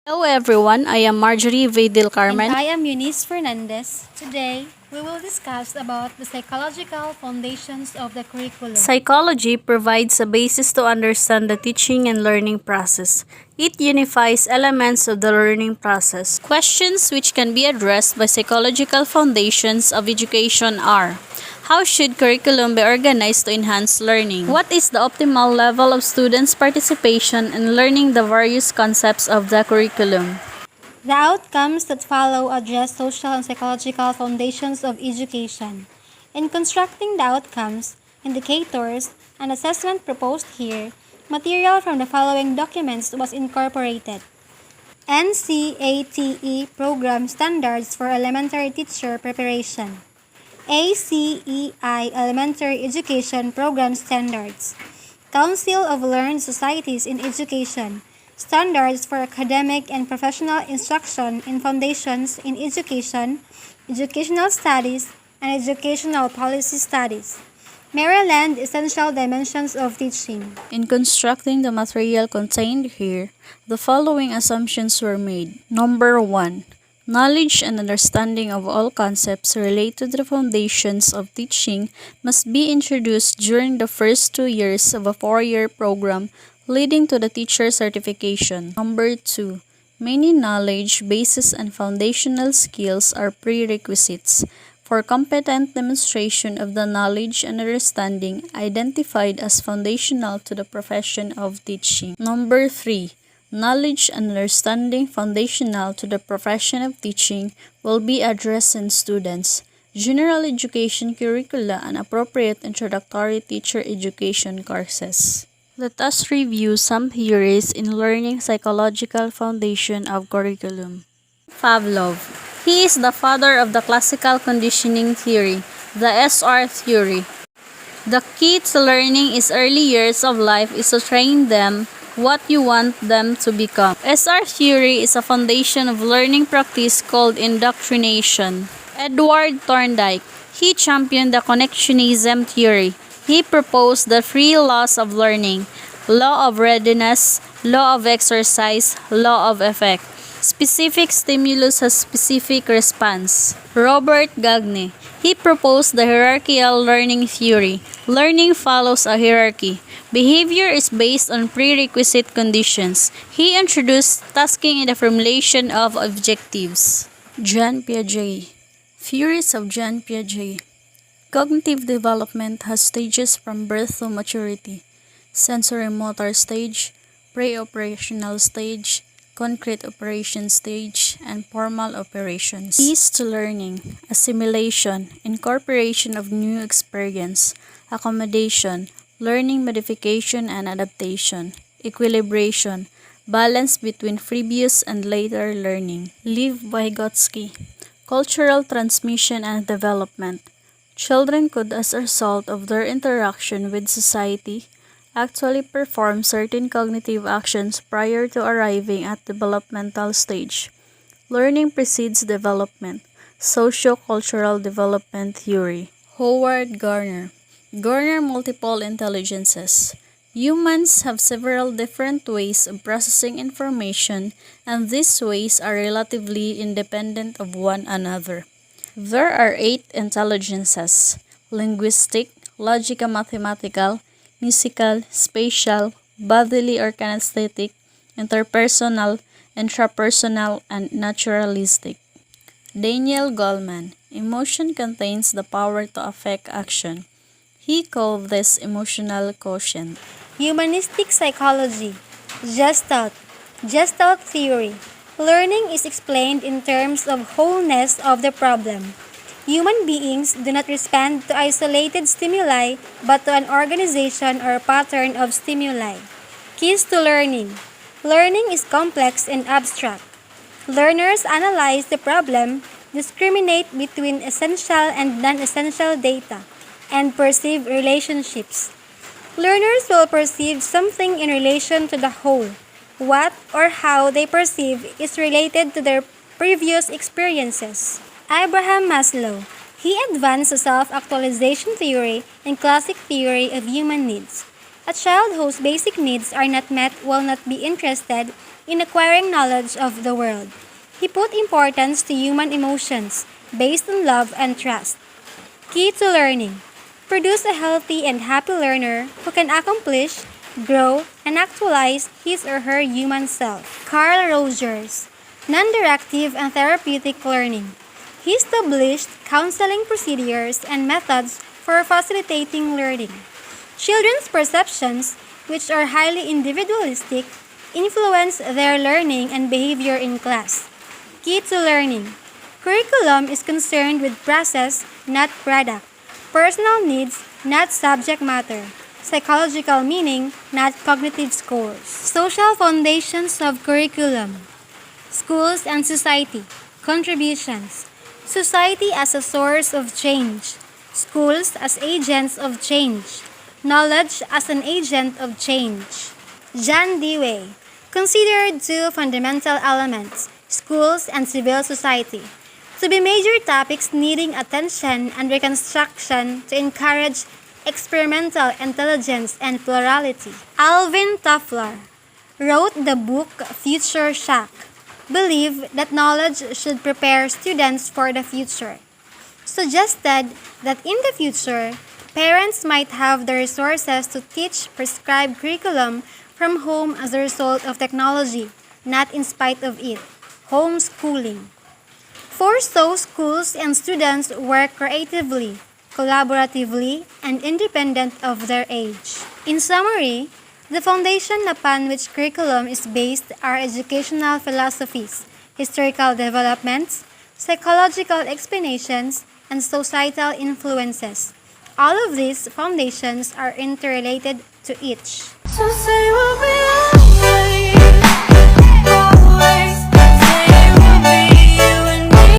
Hello everyone, I am Marjorie V. And Carmen. I am Eunice Fernandez. Today, we will discuss about the psychological foundations of the curriculum. Psychology provides a basis to understand the teaching and learning process. It unifies elements of the learning process. Questions which can be addressed by psychological foundations of education are: how should curriculum be organized to enhance learning? What is the optimal level of students' participation in learning the various concepts of the curriculum? The outcomes that follow address social and psychological foundations of education. In constructing the outcomes, indicators, and assessment proposed here, material from the following documents was incorporated. NCATE Program Standards for Elementary Teacher Preparation. ACEI Elementary Education Program Standards. Council of Learned Societies in Education. Standards for Academic and Professional Instruction in Foundations in Education, Educational Studies, and Educational Policy Studies. Maryland Essential Dimensions of Teaching. In constructing the material contained here, the following assumptions were made. Number 1. Knowledge and understanding of all concepts related to the foundations of teaching must be introduced during the first 2 years of a 4-year program leading to the teacher certification. Number 2. Many knowledge, bases, and foundational skills are prerequisites for competent demonstration of the knowledge and understanding identified as foundational to the profession of teaching. Number 3. Knowledge and understanding foundational to the profession of teaching will be addressed in students' general education curricula and appropriate introductory teacher education courses. Let us review some theories in learning psychological foundation of curriculum. Pavlov. He is the father of the classical conditioning theory, the SR theory. The key to learning is early years of life is to train them what you want them to become. SR theory is a foundation of learning practice called indoctrination. Edward Thorndike. He championed the connectionism theory. He proposed the three laws of learning: law of readiness, law of exercise, law of effect. Specific stimulus has specific response. Robert Gagne. He proposed the hierarchical learning theory. Learning follows a hierarchy. Behavior is based on prerequisite conditions. He introduced tasking in the formulation of objectives. Jean Piaget. Theories of Jean Piaget. Cognitive development has stages from birth to maturity: sensory-motor stage, pre-operational stage, concrete operation stage, and formal operations. Keys to learning: assimilation, incorporation of new experience, accommodation, learning modification and adaptation, equilibration, balance between previous and later learning. Lev Vygotsky. Cultural transmission and development. Children could, as a result of their interaction with society, actually perform certain cognitive actions prior to arriving at developmental stage. Learning precedes development. Socio-cultural development theory. Howard Gardner. Gardner multiple intelligences. Humans have several different ways of processing information, and these ways are relatively independent of one another. There are 8 intelligences: linguistic, logico-mathematical, musical, spatial, bodily or kinesthetic, interpersonal, intrapersonal, and naturalistic. Daniel Goleman. Emotion contains the power to affect action. He called this emotional quotient. Humanistic Psychology. Gestalt. Gestalt Theory. Learning is explained in terms of wholeness of the problem. Human beings do not respond to isolated stimuli but to an organization or pattern of stimuli. Keys to learning. Learning is complex and abstract. Learners analyze the problem, discriminate between essential and non-essential data, and perceive relationships. Learners will perceive something in relation to the whole. What or how they perceive is related to their previous experiences. Abraham Maslow. He advanced the self-actualization theory and classic theory of human needs. A child whose basic needs are not met will not be interested in acquiring knowledge of the world. He put importance to human emotions based on love and trust. Key to learning. Produce a healthy and happy learner who can accomplish, grow, and actualize his or her human self. Carl Rogers. Non-directive and therapeutic learning. He established counseling procedures and methods for facilitating learning. Children's perceptions, which are highly individualistic, influence their learning and behavior in class. Key to learning. Curriculum is concerned with process, not product. Personal needs, not subject matter. Psychological meaning, not cognitive scores. Social foundations of curriculum. Schools and society. Contributions. Society as a source of change. Schools as agents of change. Knowledge as an agent of change. John Dewey. Considered two fundamental elements, schools and civil society, to be major topics needing attention and reconstruction to encourage experimental intelligence and plurality. Alvin Toffler wrote the book Future Shock. Believed that knowledge should prepare students for the future. Suggested that in the future, parents might have the resources to teach prescribed curriculum from home as a result of technology, not in spite of it. Homeschooling. Foresaw schools and students work creatively, collaboratively, and independent of their age. In summary, the foundation upon which curriculum is based are educational philosophies, historical developments, psychological explanations, and societal influences. All of these foundations are interrelated to each. So say we'll be